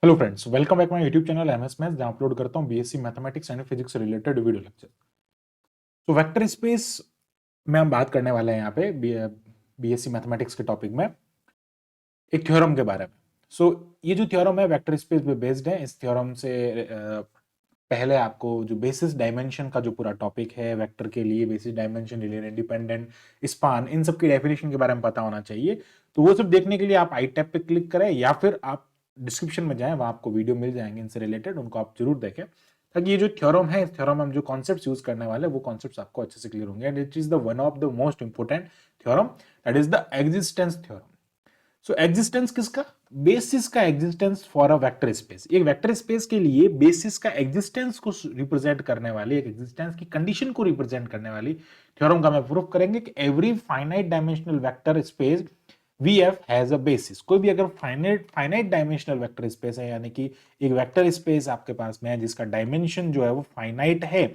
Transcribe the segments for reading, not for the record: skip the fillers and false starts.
Hello friends, welcome back my YouTube channel MS maths, जहां upload करता हूं BSc mathematics and physics से related video lecture. तो vector space में हम बात करने वाले हैं यहाँ पे बीएससी मैथमेटिक्स के टॉपिक में एक थ्योरम के बारे में। ये जो थ्योरम है वेक्टर स्पेस पे बेस्ड है। इस थ्योरम से पहले आपको जो बेसिस डायमेंशन का जो पूरा टॉपिक है वेक्टर के लिए, basis dimension, linear independent, span, इन सब की डेफिनेशन के बारे में पता होना चाहिए। तो वो सब देखने के लिए आप आई टैब पे क्लिक करें या फिर आप डिस्क्रिप्शन में जाएं, वहां आपको वीडियो मिल जाएंगे इनसे रिलेटेड, उनको आप जरूर देखें ताकि ये जो थ्योरम है, इस थ्योरम में हम जो कॉन्सेप्ट्स यूज करने वाले हैं वो कॉन्सेप्ट्स आपको अच्छे से क्लियर होंगे। And it is the one of the most important theorem, that is the existence theorem. So existence किसका? बेसिस का existence for a vector space. एक वेक्टर स्पेस के लिए बेसिस का एग्जिस्टेंस को रिप्रेजेंट करने वाली, एक एग्जिस्टेंस की कंडीशन को रिप्रेजेंट करने वाली थ्योरम का मैं प्रूफ करेंगे कि every finite dimensional vector space VF has a basis. कोई भी अगर फाइनाइट डायमेंशनल वेक्टर स्पेस है, यानी कि एक वेक्टर स्पेस आपके पास में है जिसका डायमेंशन जो है वो फाइनाइट है,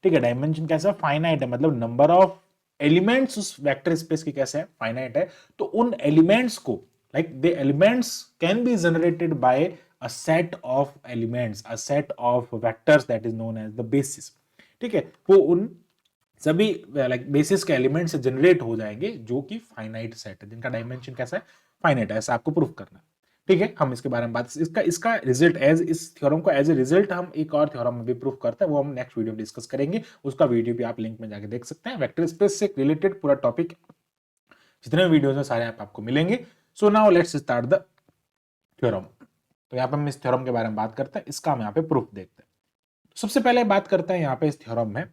ठीक है। डायमेंशन कैसा? फाइनाइट है, मतलब नंबर ऑफ एलिमेंट्स उस वेक्टर स्पेस की कैसे है? फाइनाइट है। तो उन एलिमेंट्स को, like the elements can be generated by a set of elements, a set of vectors that is known as the basis, ठीक है। वो उन सभी लाइक बेसिस के एलिमेंट से जनरेट हो जाएंगे जो कि फाइनाइट सेट है, जिनका डायमेंशन कैसा है? फाइनाइट है। ऐसा आपको प्रूफ करना है, ठीक है। हम इसके बारे में बात, इसका रिजल्ट एज, इस थ्योरम को एज ए रिजल्ट हम एक और थ्योरम में भी प्रूफ करते हैं, वो हम नेक्स्ट वीडियो में डिस्कस करेंगे। उसका वीडियो भी आप लिंक में जाके देख सकते हैं। वेक्टर स्पेस से रिलेटेड पूरा टॉपिक जितने वीडियोस हैं सारे आपको मिलेंगे। So now let's start the theorem. तो यहाँ पे हम इस थ्योरम के बारे में बात करते हैं, इसका हम यहाँ पे प्रूफ देखते हैं। सबसे पहले बात करते हैं यहाँ पे इस थ्योरम में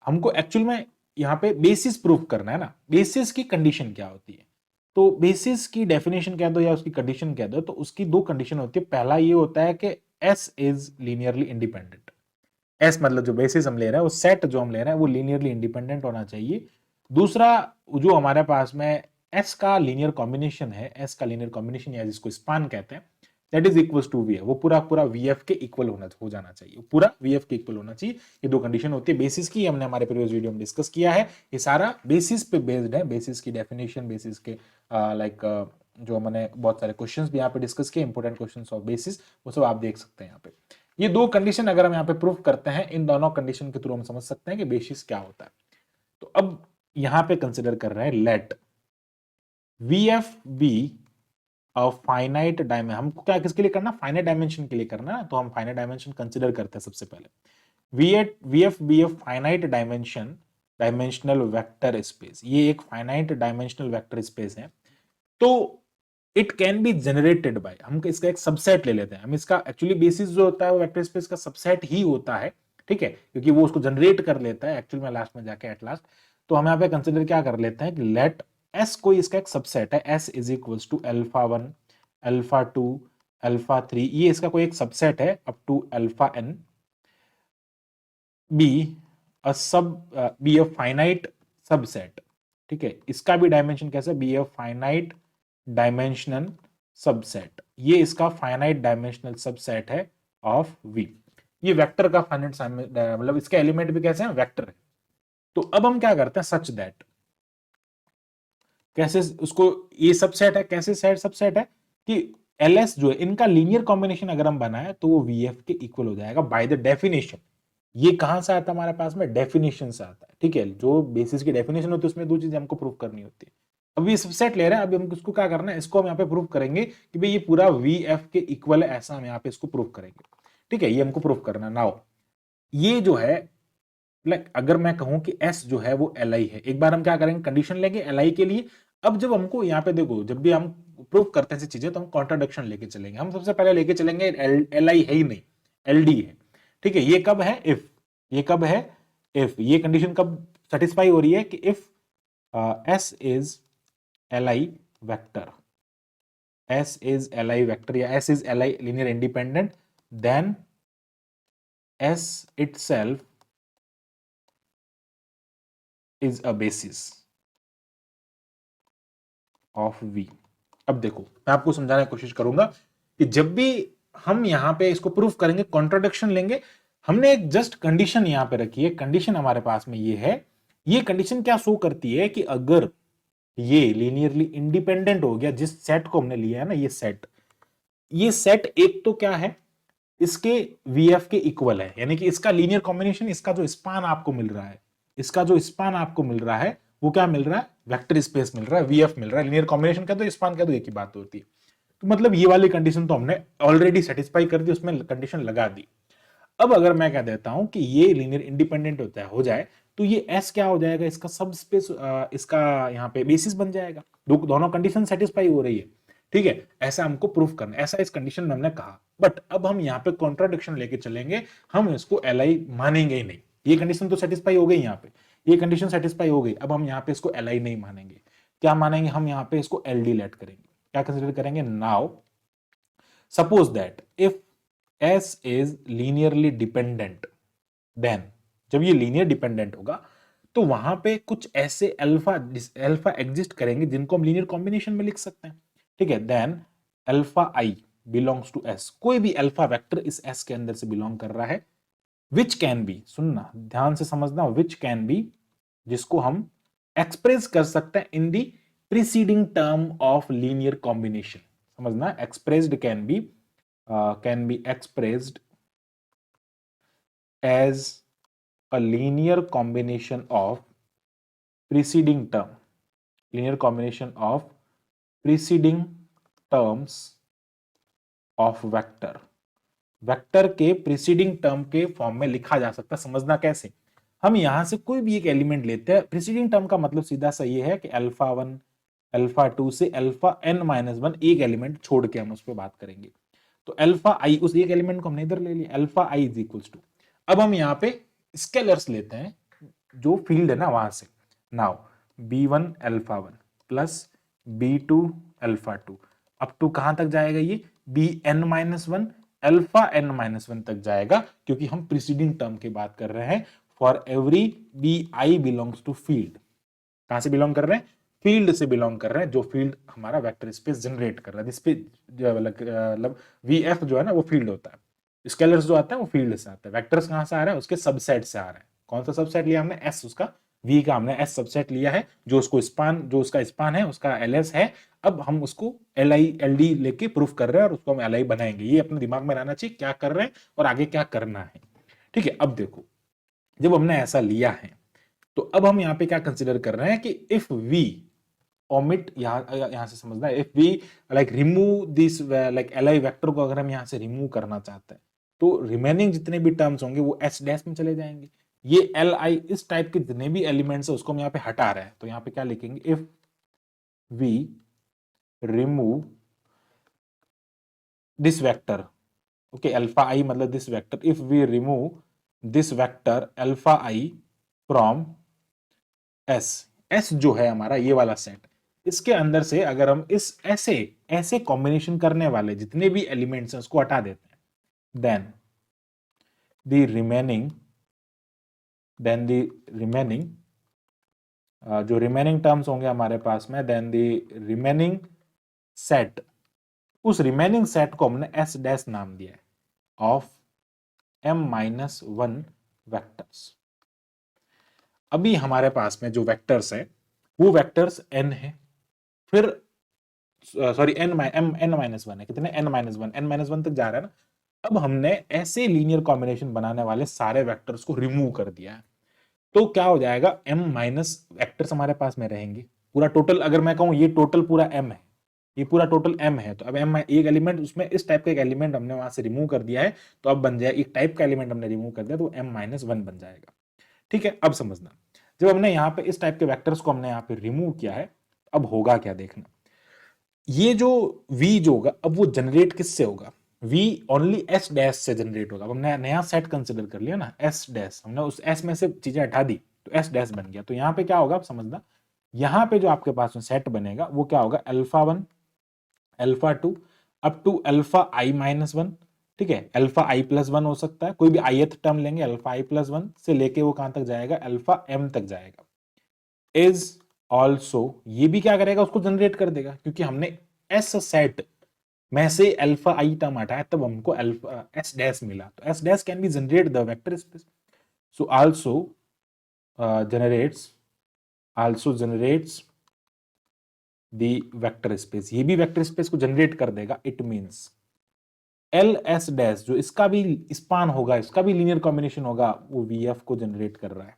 हमको एक्चुअल में यहाँ पे बेसिस प्रूफ करना है ना। बेसिस की कंडीशन क्या होती है? तो बेसिस की डेफिनेशन कह दो या उसकी कंडीशन कह दो, तो उसकी दो कंडीशन होती है। पहला ये होता है कि S is linearly independent. S मतलब जो बेसिस हम ले रहे हैं, वो सेट जो हम ले रहे हैं वो लीनियरली इंडिपेंडेंट होना चाहिए। दूसरा, जो हमारे पास में एस का लीनियर कॉम्बिनेशन है, एस का लीनियर कॉम्बिनेशन या जिसको स्पान कहते हैं, that is equal to V, वो पूरा पूरा वीएफ के इक्वल हो जाना चाहिए, पूरा वीएफ के इक्वल होना चाहिए। ये दो कंडीशन होती है बेसिस की, हमने हमारे प्रीवियस वीडियो में डिस्कस किया है। ये सारा बेसिस पे बेस्ड है, बेसिस की डेफिनेशन, बेसिस के जो मैंने बहुत सारे क्वेश्चंस भी यहाँ पे डिस्कस किए, इंपोर्टेंट क्वेश्चंस ऑफ बेसिस, वो सब आप देख सकते हैं यहाँ पे। ये दो कंडीशन अगर हम यहाँ पे प्रूफ करते हैं, इन दोनों कंडीशन के थ्रू हम समझ सकते हैं कि बेसिस क्या होता है। तो अब यहां पे कंसिडर कर रहे हैं let VF be a finite dimension. हमको क्या किसके लिए करना? फाइनाइट डायमेंशन के लिए करना है। तो हम फाइनाइट डायमेंशन कंसिडर करते हैं सबसे पहले। VF be a finite dimensional vector space. ये एक फाइनाइट डायमेंशनल वेक्टर स्पेस है। तो it can be generated by, हम इसका एक सबसेट ले लेते हैं। हम इसका एक्चुअली बेसिस जो होता है वो वेक्टर स्पेस का सबसेट ही होता है, ठीक है, क्योंकि वो उसको जनरेट कर लेता है एक्चुअल में लास्ट में जाके, एट लास्ट। तो हम यहाँ पे कंसिडर क्या कर लेते हैं कि लेट एस कोई इसका एक सबसेट है, S is equals to alpha 1, alpha 2, alpha 3, ये इसका कोई एक सबसेट है up to alpha n। Be be a finite subset, ठीक है। इसका भी डायमेंशन कैसे? Be a finite dimensional subset. ये इसका फाइनाइट डायमेंशनल सबसेट है ऑफ वी। ये वेक्टर का फाइनाइट, मतलब इसके एलिमेंट भी कैसे हैं? वेक्टर है। तो अब हम क्या करते हैं? सच दैट, कैसे उसको, ये सबसेट है, कैसे सेट सबसेट है कि एलएस जो है इनका लीनियर कॉम्बिनेशन अगर हम बनाए तो वो वीएफ के इक्वल हो जाएगा बाय द डेफिनेशन। ये कहां से आता है हमारे पास में? डेफिनेशन से आता है, ठीक है। जो बेसिस की डेफिनेशन होती है उसमें दो चीजें हमको प्रूव करनी होती है। अब ये सबसेट ले रहे हैं, अभी हम इसको क्या करना है? इसको हम यहाँ पे प्रूव करेंगे कि भाई ये पूरा वीएफ के इक्वल है, ऐसा हम यहाँ पे इसको प्रूव करेंगे, ठीक है। ये हमको प्रूव करना। नाउ ये जो है, लाइक अगर मैं कहूं कि एस जो है वो एल आई है, एक बार हम क्या करेंगे? कंडीशन लेंगे एल आई के लिए। अब जब हमको यहाँ पे देखो, जब भी हम प्रूव करते हैं ऐसी चीजें तो हम कॉन्ट्राडिक्शन लेके चलेंगे। हम सबसे पहले लेके चलेंगे एल आई है ही नहीं, एल डी है, ठीक है। ये कब है? इफ। ये कब है? इफ। ये कंडीशन कब सेटिस्फाई हो रही है कि if S is L I vector, S is L I vector या S is L I linear independent, then S itself is a basis of V. अब देखो, मैं आपको समझाने की कोशिश करूंगा कि जब भी हम यहां पे इसको प्रूफ करेंगे, कॉन्ट्रोडिक्शन लेंगे, हमने एक जस्ट कंडीशन यहां पे रखी है। कंडीशन हमारे पास में ये है। ये कंडीशन क्या शो करती है कि अगर ये लीनियरली इंडिपेंडेंट हो गया, जिस सेट को हमने लिया है ना, ये सेट, ये सेट एक तो क्या है, इसके VF के इक्वल है, यानी कि इसका लीनियर कॉम्बिनेशन, इसका जो स्पान आपको मिल रहा है, इसका जो स्पान आपको मिल रहा है वो क्या मिल रहा है, वेक्टर स्पेस मिल रहा है, VF मिल रहा है। लीनियर कॉम्बिनेशन का तो स्पान का तो एक ही बात होती है। तो मतलब ये वाली कंडीशन तो हमने ऑलरेडी सेटिस्फाई कर दी, उसमें कंडीशन लगा दी। अब अगर मैं कह देता हूं कि ये लीनियर इंडिपेंडेंट होता है, हो जाए, तो ये S क्या हो जाएगा, इसका सब स्पेस, इसका यहाँ पे बेसिस बन जाएगा। दोनों कंडीशन सेटिस्फाई हो रही है, ठीक है, ऐसा हमको प्रूफ करना, ऐसा इस कंडीशन में हमने कहा। बट अब हम यहाँ पे कॉन्ट्राडिक्शन लेके चलेंगे, हम इसको Li मानेंगे ही नहीं। ये कंडीशन तो सेटिस्फाई हो गई, यहाँ पे ये कंडीशन सेटिस्फाई हो गई, अब हम यहाँ पे इसको Li नहीं मानेंगे। क्या मानेंगे, हम यहाँ पे इसको LD लेट करेंगे। क्या कंसिडर करेंगे, now suppose that if S is linearly dependent, then जब ये लीनियर डिपेंडेंट होगा तो वहां पे कुछ ऐसे अल्फा एग्जिस्ट करेंगे जिनको हम लीनियर कॉम्बिनेशन में लिख सकते हैं, ठीक है। Then alpha I belongs to S, कोई भी अल्फा वेक्टर इस S के अंदर से बिलोंग कर रहा है, विच कैन बी, सुनना ध्यान से समझना, विच कैन बी, जिसको हम एक्सप्रेस कर सकते हैं in the preceding term of linear combination. समझना, expressed can be expressed as a linear combination of preceding term, linear combination of preceding terms of vector, vector के प्रीसीडिंग टर्म के form में लिखा जा सकता है। समझना कैसे, हम यहां से कोई भी एक एलिमेंट लेते हैं, प्रीसीडिंग टर्म का मतलब सीधा सा ये है कि अल्फा 1 अल्फा 2 से अल्फा n-1 एक एलिमेंट छोड़ के हम उस पर बात करेंगे। तो अल्फा आई, उस एक एलिमेंट को हमने इधर ले लिया, alpha I is equal to, अब हम यहाँ पे स्केलर्स लेते हैं जो फील्ड है ना वहां से। Now b1 alpha 1 plus b2 alpha 2 up to कहां तक जाएगा, ये bn-1 अल्फा n-1 तक जाएगा, क्योंकि हम प्रीसीडिंग टर्म की बात कर रहे हैं। For every B I belongs to field, कहां से बिलोंग कर रहे हैं, फील्ड से बिलोंग कर रहे हैं, जो फील्ड हमारा वेक्टर स्पेस जनरेट कर रहा है, जिसपे मतलब VF जो है ना वो फील्ड होता है, स्केलर्स जो आता है वो फील्ड से आता है, वेक्टर्स कहां से आ रहा है, उसके सबसेट से आ रहा है। कौन सा सबसेट लिया हमने, S, उसका V का हमने S सबसेट लिया है, जो उसको स्पान, जो उसका स्पान है उसका LS है। अब हम उसको LI LD लेके प्रूफ कर रहे हैं और उसको हम LI बनाएंगे। ये अपने दिमाग में रहना चाहिए क्या कर रहे हैं और आगे क्या करना है, ठीक है। अब देखो, जब हमने ऐसा लिया है तो अब हम यहाँ पे क्या कंसिडर कर रहे हैं कि इफ वी ओमिट, यहां से समझना है, if we like remove this like LI vector को अगर हम यहां से रिमूव करना चाहते हैं तो रिमेनिंग जितने भी टर्म्स होंगे वो S डैश में चले जाएंगे। ये LI इस टाइप के जितने भी एलिमेंट्स है उसको हम यहाँ पे हटा रहे हैं, तो यहाँ पे क्या लिखेंगे, if we remove this vector, okay, alpha i मतलब this vector, if we remove this vector alpha i from S जो है हमारा ये वाला सेट, इसके अंदर से अगर हम इस ऐसे ऐसे कॉम्बिनेशन करने वाले जितने भी एलिमेंट्स हैं उसको हटा देते हैं, देन द रिमेनिंग जो रिमेनिंग टर्म्स होंगे हमारे पास में, देन द रिमेनिंग सेट, उस रिमेनिंग सेट को हमने S डैश नाम दिया है, ऑफ m-1 वेक्टर्स। अभी हमारे पास में जो वेक्टर्स है वो वेक्टर्स n है, फिर सॉरी n-1 है, कितने, n-1 तक जा रहा है ना। अब हमने ऐसे लीनियर कॉम्बिनेशन बनाने वाले सारे वेक्टर्स को रिमूव कर दिया है, तो क्या हो जाएगा, m माइनस वेक्टर्स हमारे पास में रहेंगे। पूरा टोटल अगर मैं कहूं ये टोटल पूरा m है, ये पूरा टोटल m है, तो अब m एक एलिमेंट, उसमें इस टाइप का एक एलिमेंट हमने वहां से रिमूव कर दिया है, तो अब बन जाए एक टाइप का एलिमेंट हमने रिमूव कर दिया तो m-1 बन जाएगा, ठीक है। अब समझना, जब हमने यहाँ पे इस टाइप के वेक्टर्स को हमने यहाँ पे रिमूव किया है, अब होगा क्या देखना, ये जो V जो होगा अब वो जनरेट किससे होगा, V ओनली S डैश से जनरेट होगा। अब हमने नया सेट कंसिडर कर लिया ना, S डैश, हमने उस S में से चीजें हटा दी तो S डैश बन गया। तो यहाँ पे क्या होगा आप समझना, यहाँ पे जो आपके पास में सेट बनेगा वो क्या होगा, alpha 1 alpha 2 up to alpha I-1, ठीक है। अल्फा I+1 हो सकता है, कोई भी ith टर्म लेंगे, अल्फा I+1 से लेके वो कहां तक जाएगा, अल्फा m तक जाएगा। इज ऑल्सो, ये भी क्या करेगा, उसको जनरेट कर देगा, क्योंकि हमने S सेट में से अल्फा आई टर्म हटाया तब हमको अल्फा S डैश मिला, तो S dash can be generate the vector space, so also generates the vector space, ये भी वेक्टर स्पेस को जनरेट कर देगा। It means L S dash जो इसका भी स्पान होगा, इसका भी लीनियर कॉम्बिनेशन होगा, वो वी एफ को जनरेट कर रहा है।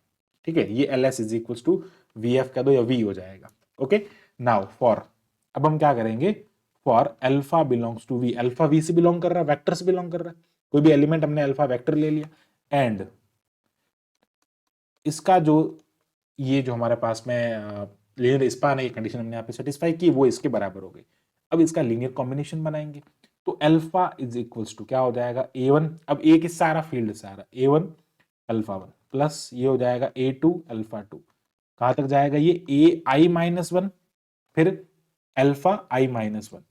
ठीक है, ये L S is equal to V F कह दो या वी हो जाएगा। ओके, नाउ फॉर, अब हम क्या करेंगे, for alpha belongs to V, alpha V से बिलोंग कर रहा है, वेक्टर से बिलोंग कर रहा है, कोई भी एलिमेंट हमने अल्फा वेक्टर ले लिया, एंड इसका जो ये जो हमारे पास में लीनियर स्पान है, कंडीशन हमने यहाँ पे सेटिस्फाई की, वो इसके बराबर हो गई। अब इसका लीनियर कॉम्बिनेशन बनाएंगे, तो अल्फा इज इक्वल्स टू क्या हो जाएगा, ए वन, अब ए किससे आ रहा, फील्ड से आ रहा, ए वन अल्फा वन प्लस ये हो जाएगा ए टू अल्फा टू, कहां तक जाएगा ये, ए आई माइनस वन, फिर alpha i minus one,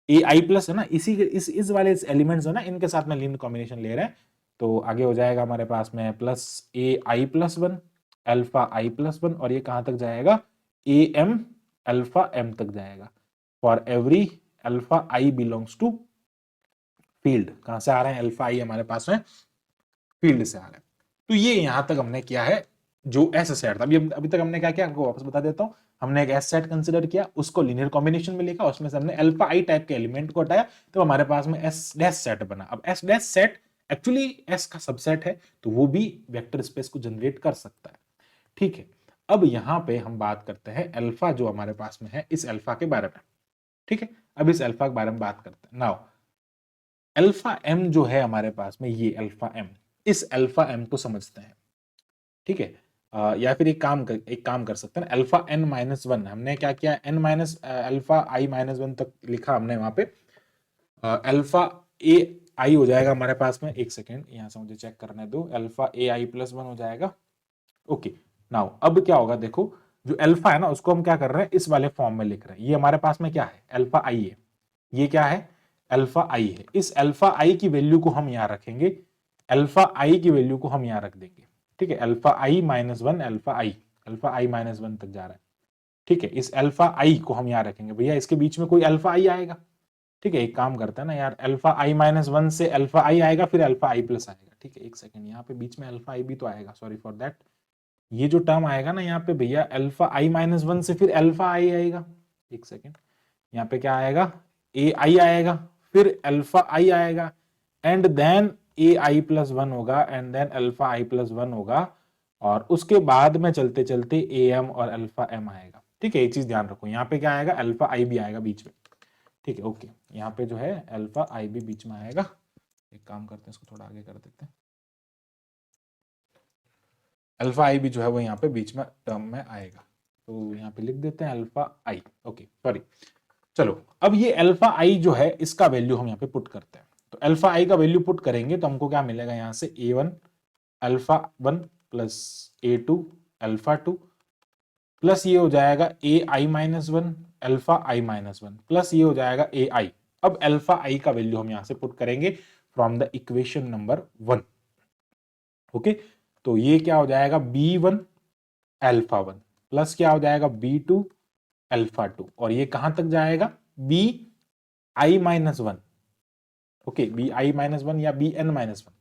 A i plus है ना, इसी इस वाले एलिमेंट्स है ना, इनके साथ में लीनियर कॉम्बिनेशन ले रहे हैं, तो आगे हो जाएगा हमारे पास में plus A i plus one alpha i plus one, और ये कहां तक जाएगा, ए एम अल्फा एम तक जाएगा, for every alpha I belongs to field, कहां से आ रहे हैं, अल्फा आई हमारे पास में फील्ड से आ रहा है। तो ये यहां तक हमने किया है जो एस सेट था। अभी तक हमने क्या किया, आपको वापस बता देता हूं, हमने एक एस सेट कंसिडर किया, उसको लीनियर कॉम्बिनेशन में लिखा, उसमें से हमने अल्फा आई टाइप के एलिमेंट को हटाया, तो हमारे पास में एस डैश सेट बना। अब S dash set actually S का सबसेट है, तो वो भी वेक्टर स्पेस को जनरेट कर सकता है। ठीक है, अब यहां पे हम बात करते हैं अल्फा जो हमारे पास में है, इस अल्फा के बारे में। ठीक है, अब इस अल्फा के बारे में बात करते हैं। नाउ अल्फा एम जो है हमारे पास में, ये अल्फा एम, इस अल्फा एम को समझते हैं। ठीक है, या फिर एक काम कर सकते हैं, अल्फा एन माइनस वन, हमने क्या किया, N minus alpha i minus one तक लिखा हमने वहां पे, अल्फा ए आई हो जाएगा हमारे पास में, एक सेकेंड यहां से मुझे चेक करने दो, alpha A i plus one हो जाएगा। ओके, नाउ अब क्या होगा, देखो जो अल्फा है ना, उसको हम क्या कर रहे हैं, इस वाले फॉर्म में लिख रहे हैं, ये हमारे पास में क्या है, अल्फा आई है, ये क्या है, अल्फा आई है, इस अल्फा आई की वैल्यू को हम यहां रखेंगे, अल्फा आई की वैल्यू को हम यहां रख देंगे। ठीक है, alpha i minus one, alpha i minus one तक जा रहा है। ठीक है, इस अल्फा आई को हम यहां रखेंगे, भैया इसके बीच में कोई अल्फा आई आएगा। ठीक है, एक काम करते हैं ना यार, अल्फा आई माइनस वन से अल्फा आई आएगा, फिर अल्फा आई प्लस आएगा। ठीक है, एक सेकंड, यहाँ पे बीच में अल्फा आई भी तो आएगा, सॉरी फॉर दैट, ये जो टर्म आएगा ना यहाँ पे भैया, अल्फा आई माइनस वन से फिर अल्फा आई आएगा, एक सेकेंड, यहाँ पे क्या आएगा, ए आई आएगा, फिर अल्फा आई आएगा, and then a i plus one होगा, and then alpha i plus one होगा, और उसके बाद में चलते चलते ए एम और अल्फा एम आएगा। ठीक है, एक चीज ध्यान रखो, यहाँ पे क्या आएगा, अल्फा आई भी आएगा बीच में। ठीक है, ओके, यहाँ पे जो है अल्फा आई भी बीच में आएगा। एक काम करते हैं, इसको थोड़ा आगे कर देते हैं, अल्फा आई भी जो है वो यहाँ पे बीच में टर्म में आएगा, तो यहाँ पे लिख देते हैं अल्फा आई। ओके, सॉरी, चलो अब ये अल्फा आई जो है, इसका वैल्यू हम यहाँ पे पुट करते हैं, तो अल्फा आई का वैल्यू पुट करेंगे तो हमको क्या मिलेगा, यहाँ से a one alpha one plus a two alpha two, plus ये हो जाएगा a i minus one alpha i minus one, plus ये हो जाएगा ए आई। अब अल्फा आई का वैल्यू हम यहां से पुट करेंगे from the equation number one. Okay, तो ये क्या हो जाएगा, B one alpha one plus क्या हो जाएगा, बी टू अल्फा टू, और ये कहां तक जाएगा, b i minus one. Okay, b i minus one या b n minus one,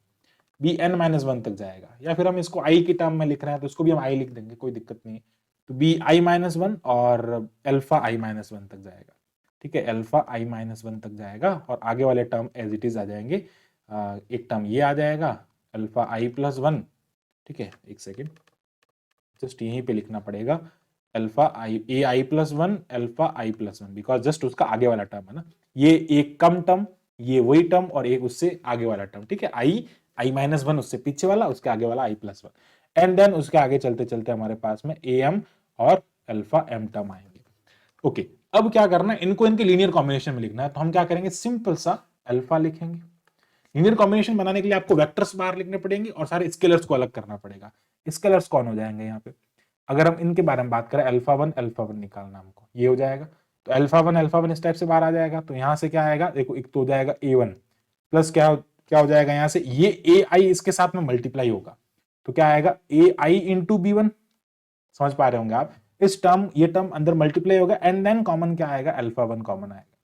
b n minus one तक जाएगा, या फिर हम इसको आई की टर्म में लिख रहे हैं तो इसको भी हम आई लिख देंगे, कोई दिक्कत नहीं है। तो बी आई माइनस वन और अल्फा आई माइनस वन तक जाएगा। ठीक है, अल्फा आई माइनस वन तक जाएगा, और आगे वाले टर्म एज इट इज आ जाएंगे। एक टर्म ये आ जाएगा अल्फा आई प्लस वन। ठीक है, एक सेकेंड, जस्ट यहीं पे लिखना पड़ेगा, alpha I A i plus one alpha i plus one, because just उसका आगे वाला टर्म है ना, ये एक कम टर्म, ये वही टर्म, और एक उससे आगे वाला टर्म। ठीक है, आई माइनस वन उससे पीछे वाला, उसके आगे वाला आई प्लस वन, एंड देन उसके आगे चलते चलते हमारे पास में ए एम और अल्फा एम टर्म आएंगे। ओके, अब क्या करना है, इनको इनके लीनियर कॉम्बिनेशन में लिखना है, तो हम क्या करेंगे, सिंपल सा अल्फा लिखेंगे। लीनियर कॉम्बिनेशन बनाने के लिए आपको वेक्टर्स बाहर लिखने पड़ेंगे और सारे स्केलर्स को अलग करना पड़ेगा। स्केलर्स कौन हो जाएंगे यहाँ पे, अगर हम इनके बारे में बात करें, अल्फा वन निकालना हमको, ये हो जाएगा, तो अल्फा वन इस टाइप से बाहर आ जाएगा, तो यहां से क्या आएगा, देखो एक तो हो जाएगा ए वन प्लस क्या हो जाएगा, यहां से ये ए आई इसके साथ में मल्टीप्लाई होगा, तो क्या आएगा, ए आई इंटू बी वन, समझ पा रहे होंगे आप, इस टर्म ये टर्म अंदर मल्टीप्लाई होगा, एंड देन कॉमन क्या आएगा, अल्फा वन कॉमन आएगा,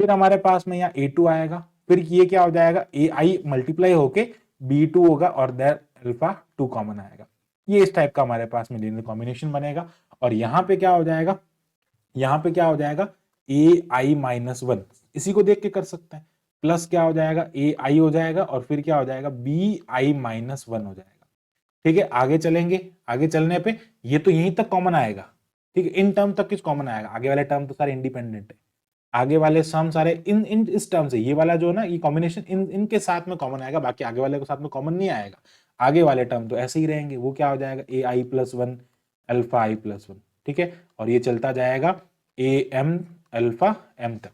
फिर हमारे पास में यहाँ ए टू आएगा, फिर ये क्या हो जाएगा, ए आई मल्टीप्लाई होके बी टू होगा, और देयर अल्फा टू कॉमन आएगा। ये इस टाइप का हमारे पास में लीनियर कॉम्बिनेशन बनेगा, और यहाँ पे क्या हो जाएगा, यहाँ पे क्या हो जाएगा, ए आई माइनस वन, इसी को देख के कर सकते हैं, प्लस क्या हो जाएगा, ए आई हो जाएगा, और फिर क्या हो जाएगा, बी आई माइनस वन हो जाएगा। ठीक है, आगे चलेंगे, आगे चलने पे ये तो यहीं तक कॉमन आएगा। ठीक है, इन टर्म तक किस कॉमन आएगा, आगे वाले टर्म तो सारे इंडिपेंडेंट है, आगे वाले सम सारे इन इन इस टर्म से, ये वाला जो है ना, ये कॉम्बिनेशन इन इनके साथ में कॉमन आएगा, बाकी आगे वाले के साथ में कॉमन नहीं आएगा। आगे वाले टर्म तो ऐसे ही रहेंगे, वो क्या हो जाएगा, a i plus one alpha i plus one. ठीक है, और ये चलता जाएगा ए एम अल्फा एम तक।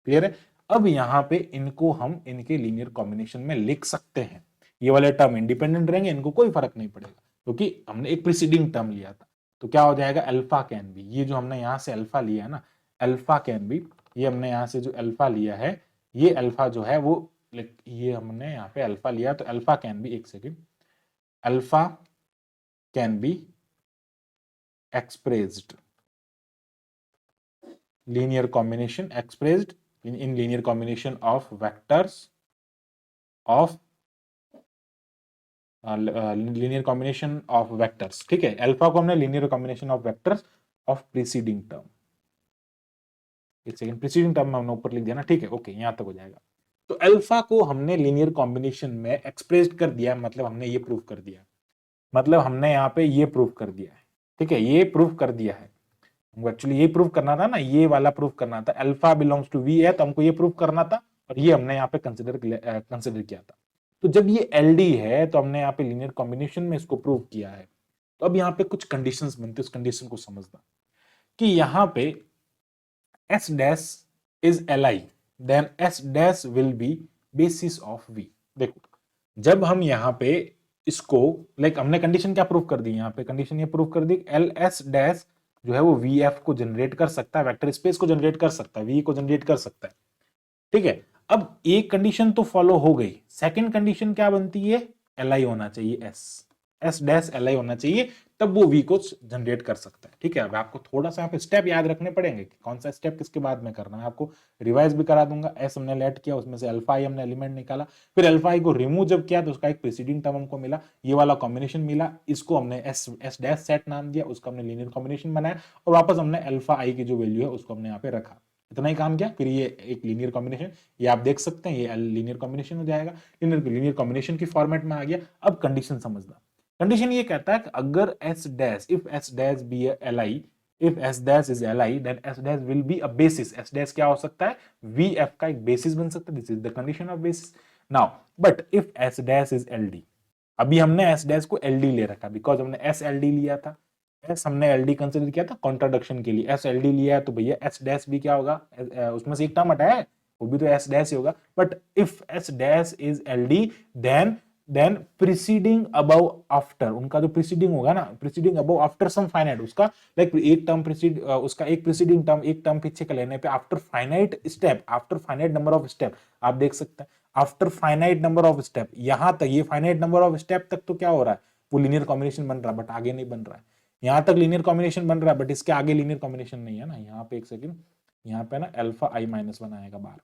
क्लियर है। अब यहाँ पे इनको हम इनके लीनियर कॉम्बिनेशन में लिख सकते हैं, ये वाले टर्म इंडिपेंडेंट रहेंगे, इनको कोई फर्क नहीं पड़ेगा, क्योंकि हमने एक प्रीसीडिंग टर्म लिया था। तो क्या हो जाएगा, अल्फा कैन बी, ये जो हमने यहाँ से अल्फा लिया है ना, अल्फा कैन बी, ये हमने यहाँ से जो अल्फा लिया है, ये अल्फा जो है वो, ये हमने यहाँ पे अल्फा लिया, तो अल्फा कैन बी, एक second, alpha can be expressed linear combination, expressed in linear combination of vectors of linear combination of vectors। ठीक है, अल्फा को हमने linear combination of vectors of preceding term, एक सेकंड, प्रीसीडिंग टर्म में हमने ऊपर लिख दिया ना। ठीक है, ओके, यहां तक हो जाएगा। तो अल्फा को हमने लीनियर कॉम्बिनेशन में एक्सप्रेस्ड कर दिया, मतलब हमने ये प्रूव कर दिया, मतलब हमने यहाँ पे ये प्रूव कर दिया है। ठीक है, ये प्रूव कर दिया है, हमको एक्चुअली ये प्रूव करना था ना, ये वाला प्रूव करना था, अल्फा बिलोंग्स टू वी है, तो हमको ये प्रूव करना था, और ये हमने यहाँ पे कंसिडर किया था। तो जब ये एलडी है, तो हमने यहाँ पे लीनियर कॉम्बिनेशन में इसको प्रूव किया है। तो अब यहाँ पे कुछ कंडीशंस बनते हैं, उस कंडीशन को समझना कि यहाँ पे S dash is Li, then S dash will be basis of V। देखो, जब हम यहाँ पे इसको हमने कंडीशन क्या प्रूव कर दी, यहाँ पे कंडीशन ये प्रूव कर दी, एल एस डैश जो है वो वी एफ को जनरेट कर सकता है, वेक्टर स्पेस को जनरेट कर सकता है, वी को जनरेट कर सकता है। ठीक है, अब एक कंडीशन तो फॉलो हो गई, सेकंड कंडीशन क्या बनती है, एल आई होना चाहिए, एस डैश एल आई होना चाहिए, तब वो वी को जनरेट कर सकता है। ठीक है, अब आपको थोड़ा सा यहाँ पे स्टेप याद रखने पड़ेंगे कि कौन सा स्टेप किसके बाद में करना है, आपको रिवाइज भी करा दूंगा। एस हमने लेट किया, उसमें से अल्फा आई हमने एलिमेंट निकाला, फिर अल्फा आई को रिमूव जब किया तो उसका एक प्रीसीडिंग टर्म हमको मिला, ये वाला कॉम्बिनेशन मिला, इसको हमने एस डैश सेट नाम दिया, उसका हमने लीनियर कॉम्बिनेशन बनाया, और वापस हमने अल्फा आई की जो वैल्यू है उसको हमने यहाँ पे रखा। इतना ही काम किया, फिर ये एक लीनियर कॉम्बिनेशन, ये आप देख सकते हैं, ये लीनियर कॉम्बिनेशन हो जाएगा, लीनियर कॉम्बिनेशन की फॉर्मेट में आ गया। अब कंडीशन समझना, कंडीशन ये कहता है कि अगर s dash, if s dash be a li, if s dash is li, then s dash will be a basis। s dash क्या हो सकता है, vf का एक बेसिस बन सकता है, this is the condition of basis. Now but if s dash is ld, अभी हमने s dash को ld ले रखा, बिकॉज हमने s ld लिया था, s हमने ld कंसिडर किया था कॉन्ट्राडिक्शन के लिए, s ld लिया है, तो भैया s dash भी क्या होगा, उसमें से एक टर्म हटा है, वो भी तो s dash ही होगा। But if s dash is ld, then preceding above after, उनका जो प्रीसीडिंग होगा ना, preceding above after some finite, उसका एक टर्म प्रीसीड, उसका एक प्रीसीडिंग टर्म एक टर्म पीछे का लेने पे after finite step, after finite number of step, आप देख सकते हैं after finite number of step, यहां तक ये फाइनाइट नंबर ऑफ स्टेप तक तो क्या हो रहा है, वो लीनियर कॉम्बिनेशन बन रहा है, बट आगे नहीं बन रहा है। यहां तक लीनियर कॉम्बिनेशन बन रहा है, बट इसके आगे लीनियर कॉम्बिनेशन नहीं है ना। यहाँ पे एक सेकंड, यहाँ पे ना अल्फा आई माइनस वन आएगा बाहर।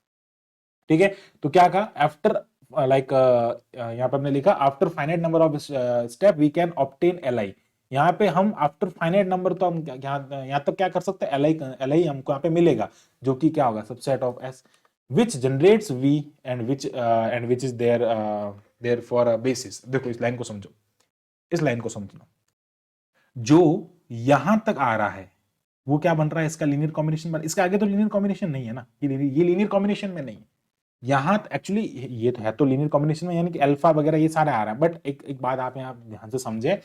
ठीक है, तो क्या कहा, आफ्टर यहाँ पे हमने लिखा after finite number of step we can obtain L I. यहाँ पे हम आफ्टर फाइनाइट नंबर, तो हम यहाँ तक क्या कर सकते हैं, एल आई हमको यहाँ पे मिलेगा, जो कि क्या होगा, subset of S which generates V and which is there for a basis. देखो इस लाइन को समझो, इस लाइन को समझना, जो यहां तक आ रहा है वो क्या बन रहा है, इसका लीनियर कॉम्बिनेशन इसका आगे तो लीनियर कॉम्बिनेशन नहीं है ना, ये लीनियर कॉम्बिनेशन में नहीं है, यहाँ एक्चुअली ये तो है तो लीनियर कॉम्बिनेशन में, यानी कि अल्फा वगैरह ये सारे आ रहा है। बट एक बात आप यहाँ ध्यान से समझे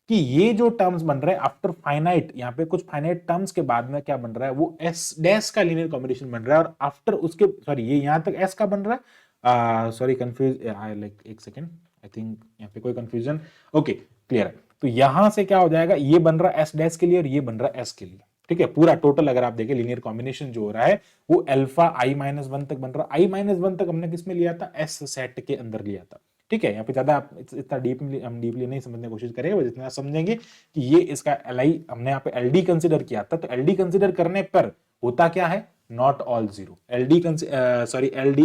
कि ये जो टर्म्स बन रहे हैं आफ्टर फाइनाइट, यहाँ पे कुछ फाइनाइट टर्म्स के बाद में क्या बन रहा है, वो एस डैश का लीनियर कॉम्बिनेशन बन रहा है, और आफ्टर उसके सॉरी ये यहाँ तक एस का बन रहा है, सॉरी कंफ्यूज, एक सेकेंड, आई थिंक यहाँ पे कोई कंफ्यूजन, ओके क्लियर है। तो यहां से क्या हो जाएगा, ये बन रहा है एस डैश के लिए और ये बन रहा है एस के लिए। ठीक है, पूरा टोटल अगर आप देखें लीनियर कॉम्बिनेशन जो हो रहा है वो अल्फा आई माइनस वन तक बन रहा है। आई माइनस वन तक हमने किसमें लिया था, एस सेट के अंदर लिया था। ठीक है, यहाँ पे ज्यादा इतना डीपली हम डीपली नहीं समझने की कोशिश करेंगे, जितना समझेंगे कि ये इसका एल आई हमने यहाँ पे एल डी कंसिडर किया था, तो एल डी कंसिडर करने पर होता क्या है, not all zero. L D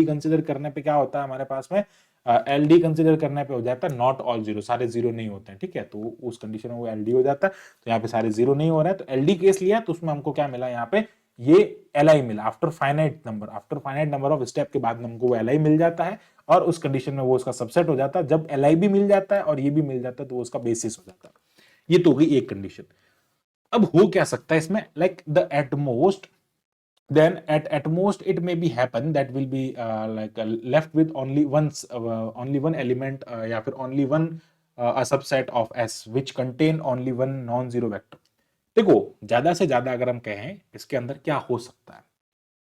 consider करने पे क्या होता है हमारे पास में, एल डी कंसिडर करने पे हो जाता है नॉट ऑल जीरो, सारे जीरो नहीं होते हैं। ठीक है, तो उस कंडीशन में वो एल डी हो जाता है, तो यहाँ पे सारे जीरो नहीं हो रहा है, तो एल डी केस लिया तो उसमें हमको क्या मिला, यहाँ पे ये एल मिला after finite number of step के बाद हमको वो एल मिल जाता है, और उस कंडीशन में वो उसका सबसेट हो जाता है। जब एल भी मिल जाता है और ये भी मिल जाता है तो वो उसका बेसिस हो जाता है। ये तो होगी एक कंडीशन। अब हो क्या सकता है इसमें, like the at most, then at most it may be happen that will be left with only one element या फिर only one a subset of S which contain only one non-zero vector। देखो ज्यादा से ज्यादा अगर हम कहें इसके अंदर क्या हो सकता है,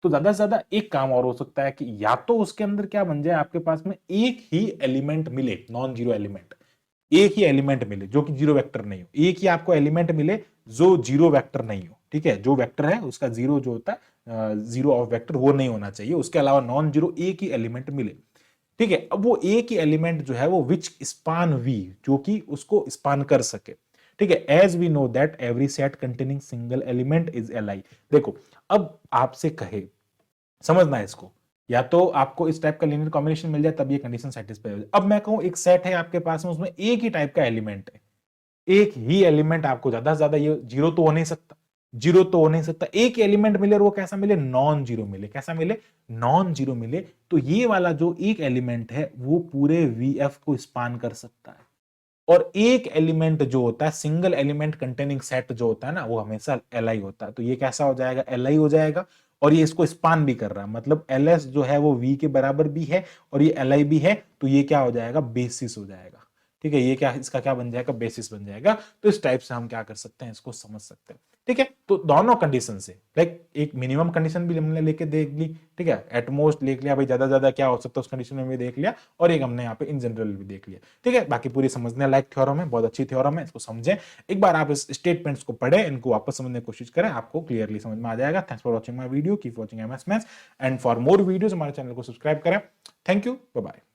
तो ज्यादा से ज्यादा एक काम और हो सकता है कि या तो उसके अंदर क्या बन जाए, आपके पास में एक ही एलिमेंट मिले, नॉन जीरो एलिमेंट, एक ही एलिमेंट मिले जो कि जीरो वेक्टर नहीं हो, एक ही आपको एलिमेंट मिले जो जीरो वेक्टर नहीं हो, ठीक है, जो वेक्टर है उसका जीरो जो होता है जीरो ऑफ वेक्टर वो नहीं होना चाहिए, उसके अलावा नॉन जीरो एक ही एलिमेंट मिले, ठीक है। अब वो एक ही एलिमेंट जो है वो विच स्पान वी, जो कि उसको स्पान कर सके, ठीक है। As we know that every set containing single element is L I. देखो अब आपसे कहे, समझना है इसको, या तो आपको इस टाइप का लीनियर कॉम्बिनेशन मिल जाए तब ये कंडीशन सेटिस्फाई हो जाए। अब मैं कहूं एक सेट है आपके पास में, उसमें एक ही टाइप का एलिमेंट है, एक ही एलिमेंट, आपको ज्यादा से ज्यादा ये जीरो तो हो नहीं सकता, जीरो तो हो नहीं सकता, एक एलिमेंट मिले और वो कैसा मिले, नॉन जीरो मिले, कैसा मिले, नॉन जीरो मिले, तो ये वाला जो एक एलिमेंट है वो पूरे वीएफ को स्पान कर सकता है। और एक एलिमेंट जो होता है, सिंगल एलिमेंट कंटेनिंग सेट जो होता है ना, वो हमेशा एल आई होता है, तो ये कैसा हो जाएगा, एल आई हो जाएगा। और ये इसको स्पान भी कर रहा है, मतलब एल एस जो है वो वी के बराबर भी है और ये एल आई भी है, तो ये क्या हो जाएगा, बेसिस हो जाएगा, ठीक है। ये क्या, इसका क्या बन जाएगा, बेसिस बन जाएगा। तो इस टाइप से हम क्या कर सकते हैं, इसको समझ सकते हैं, ठीक है। तो दोनों कंडीशन से, लाइक एक मिनिमम कंडीशन भी हमने लेके देख ली, ठीक है, एटमोस्ट देख लिया भाई, ज्यादा ज्यादा क्या हो सकता है उस कंडीशन में भी देख लिया, और एक हमने यहाँ पे इन जनरल भी देख लिया, ठीक है। बाकी पूरी समझने लायक थ्योरम है, बहुत अच्छी थ्योरम है, इसको समझें एक बार, आप इस स्टेटमेंट्स को पढ़ें, इनको वापस समझने की कोशिश करें, आपको क्लियरली समझ में आ जाएगा। Thanks for watching my video, keep watching MS maths, and for more videos हमारे चैनल को सब्सक्राइब करें। Thank you, bye bye.